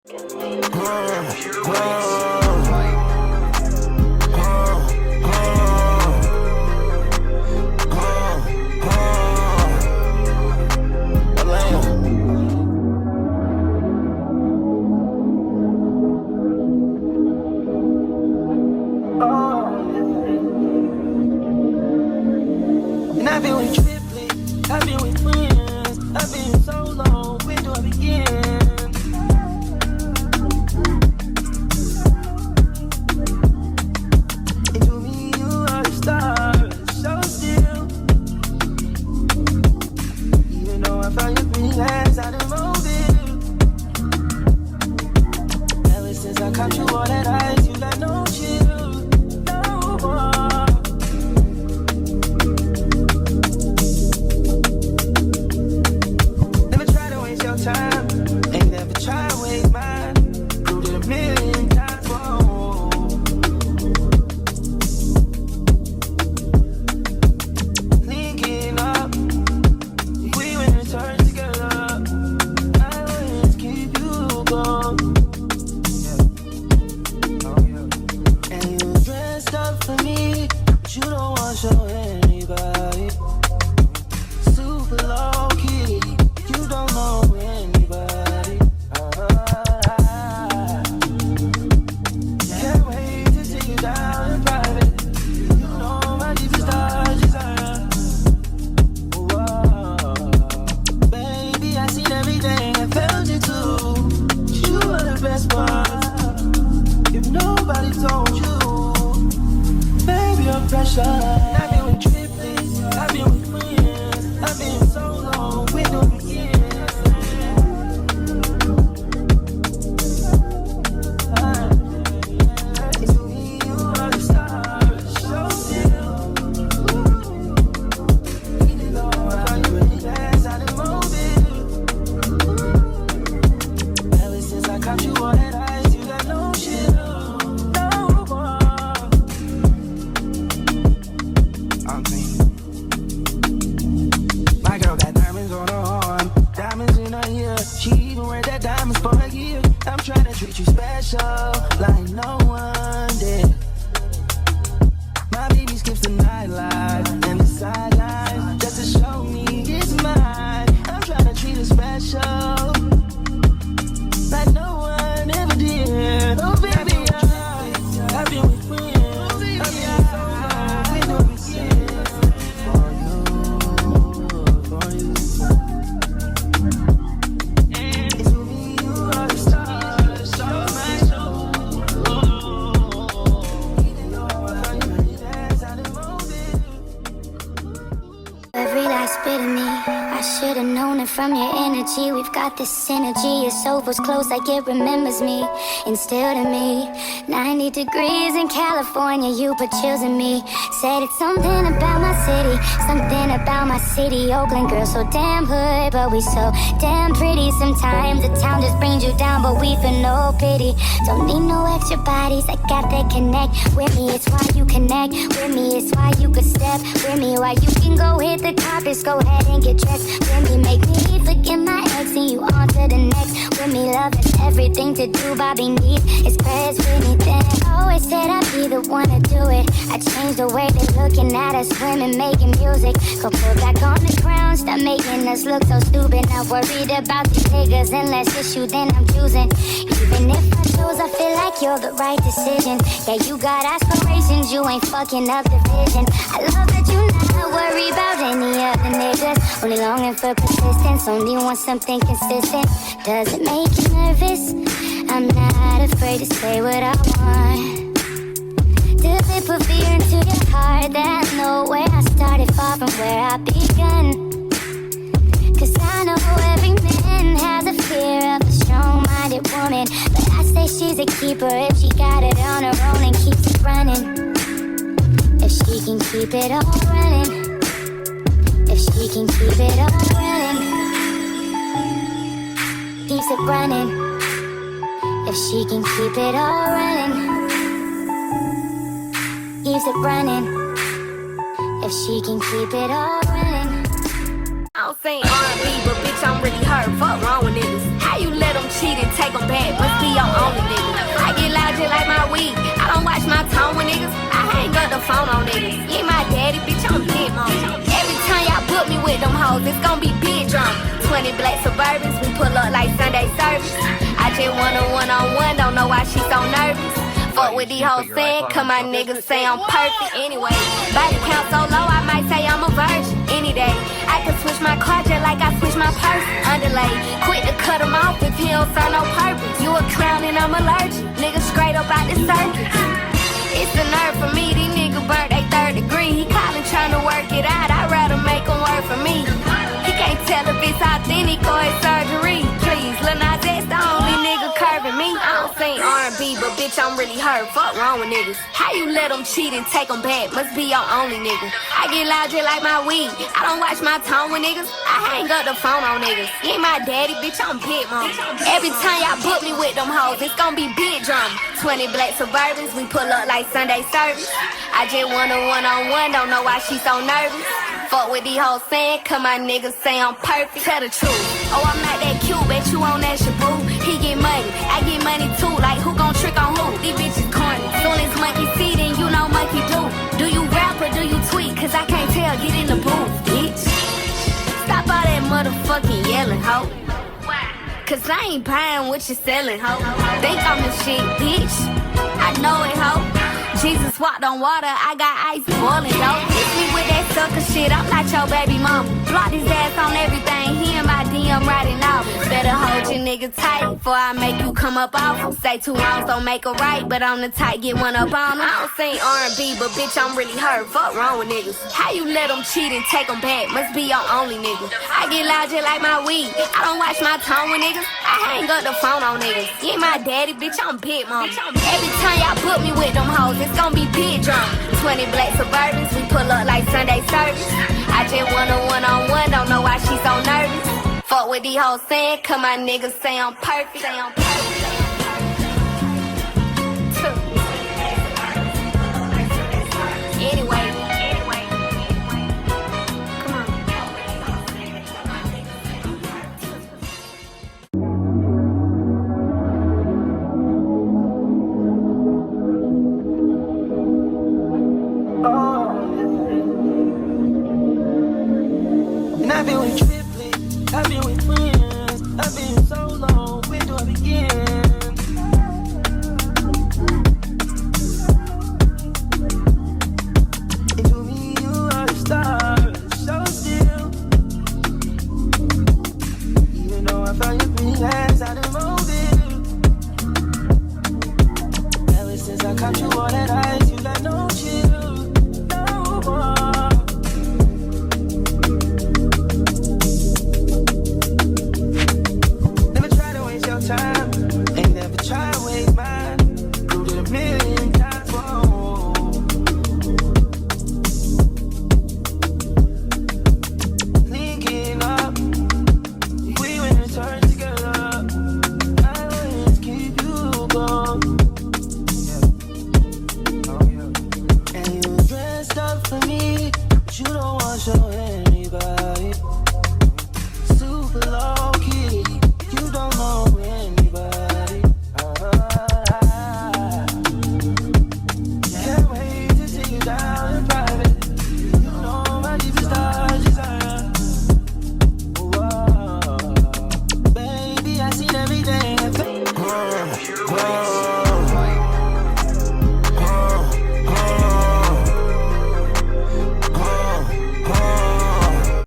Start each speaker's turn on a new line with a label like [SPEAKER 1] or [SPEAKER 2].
[SPEAKER 1] And I've been with triplets, I've been with friends, I've been so long, where do I begin? And to me, you are the star, so still. Even though I found your pretty last out of mobile. Ever since I caught you all that ice, you got no chill, no more. Time, ain't never try to waste mine. Proved it a million times, whoa. Linking up, we went and turned together. I always keep you close. Yeah. Oh, yeah. And you dressed up for me, but you don't want to show anybody. Super low key, you don't know. I've been with triplets, I've been with friends, I've been so long, where do we begin? To me, you are the star, so still. Even though I found you really fast out of mobile. Ever since I caught you all that ice, you got no chill. My girl got diamonds on her arm, diamonds in her ear. She even wear that diamonds for a year. I'm trying to treat you special, like no one did. My baby skips the nightlife and the sidelines just to show me it's mine. I'm trying to treat her special, like no one ever did. Oh baby, I've been with friends, I've been so long, we know we can.
[SPEAKER 2] Every last bit of me, I should've known it from your energy. We've got this synergy, your soul's close like it remembers me. And still to me, 90 degrees in California, you put chills in me. Said it's something about my city, something about my city. Oakland girl so damn hood, but we so damn pretty. Sometimes the town just brings you down, but we feel no pity. Don't need no extra bodies, I got that connect. With me, it's why you connect. With me, it's why you could step. With me, why you can go hit the top, just go ahead and get dressed. With me, make me forget my ex and you on to the next. With me, love is everything to do, Bobby need is prayers with me then. Always said I'd be the one to do it. I changed the way they're looking at us, women making music. Go put back on the ground, stop making us look so stupid. Not worried about these niggas and less issue than I'm choosing. Even if I chose, I feel like you're the right decision. Yeah, you got aspirations, you ain't fucking up the vision. I love that you not worry about any other niggas. Only longing for persistence, only want something consistent. Does it make you nervous? I'm not afraid to say what I want. Does it put fear into your heart that I know where I started, far from where I begun? Cause I know every man has a fear of a strong-minded woman, but I say she's a keeper if she got it on her own and keeps it running. If she can keep it all running. If she can keep it all running. Keeps it running. If she can keep it all running. Keeps it running. If she can keep it all running.
[SPEAKER 3] I don't sing R&B, but bitch, I'm really hurt. Fuck wrong with niggas. How you let them cheat and take them them back, must be your only nigga. I get loud just like my weed. I don't watch my tone with niggas. I hang up the phone on niggas. You ain't my daddy, bitch, I'm big mom. Every time y'all book me with them hoes, it's gon' be big drama. 20 black Suburbans, we pull up like Sunday service. I just want a one-on-one, don't know why she so nervous. Fuck with these hoes saying, cause my niggas say I'm perfect. Anyway, body count so low, I might say I'm a virgin. Any day, I could switch my car just like I switch my purse. Underlay, quick to cut him off if he don't serve no purpose. You a clown and I'm allergic, niggas straight up out the circus. It's the nerve for me, these niggas burnt they 3rd degree. He callin' tryna work it out, I'd rather make him work for me. He can't tell if it's authentic or it's surgery. Please, Lil Nas X the only nigga curving me. I don't sing R&B, but bitch, I'm really hurt. Fuck wrong with niggas. How you let them cheat and take them back? Must be your only nigga. I get loud just like my weed. I don't watch my tone with niggas. I hang up the phone on niggas. You ain't my daddy, bitch, I'm big mom. Every time y'all book me with them hoes, it's gon' be big drama. 20 black Suburbans, we pull up like Sunday service. I just want a one-on-one, don't know why she so nervous. Fuck with these hoes saying, cause my niggas say I'm perfect. Tell the truth. Oh, I'm not that cute, bet you on that Jae Pooh. He get money, I get money too. Like who gon' trick on who? These bitches corny. Soon as monkey see, then you know monkey do. Do you rap or do you tweet? Cause I can't tell, get in the booth, bitch. Stop all that motherfucking yelling, ho. Cause I ain't buying what you selling, ho. Think I'm the shit, bitch. I know it, ho. Jesus walked on water, I got ice boiling, though. Hit me with that sucker shit, I'm not your baby mama. Block his ass on everything, he in my DM writing out. Better hold your nigga tight, before I make you come up off him. Say 2 wrongs don't make a right, but I'm the type, get one up on him. I don't sing R&B, but bitch, I'm really hurt. Fuck wrong with niggas. How you let them cheat and take them back? Must be your only nigga. I get loud just like my weed. I don't watch my tone with niggas. I hang up the phone on niggas. You ain't my daddy, bitch, I'm big mom. Every time y'all book me with them hoes, it's gon' be big drama. 20 black Suburbans, we pull up like Sunday service. I just want a one-on-one, don't know why she so nervous. Fuck with these hoes saying, cause my niggas say I'm perfect. Say I'm perfect. Anyway, come on.
[SPEAKER 1] And I've been with triplets, I've been with friends.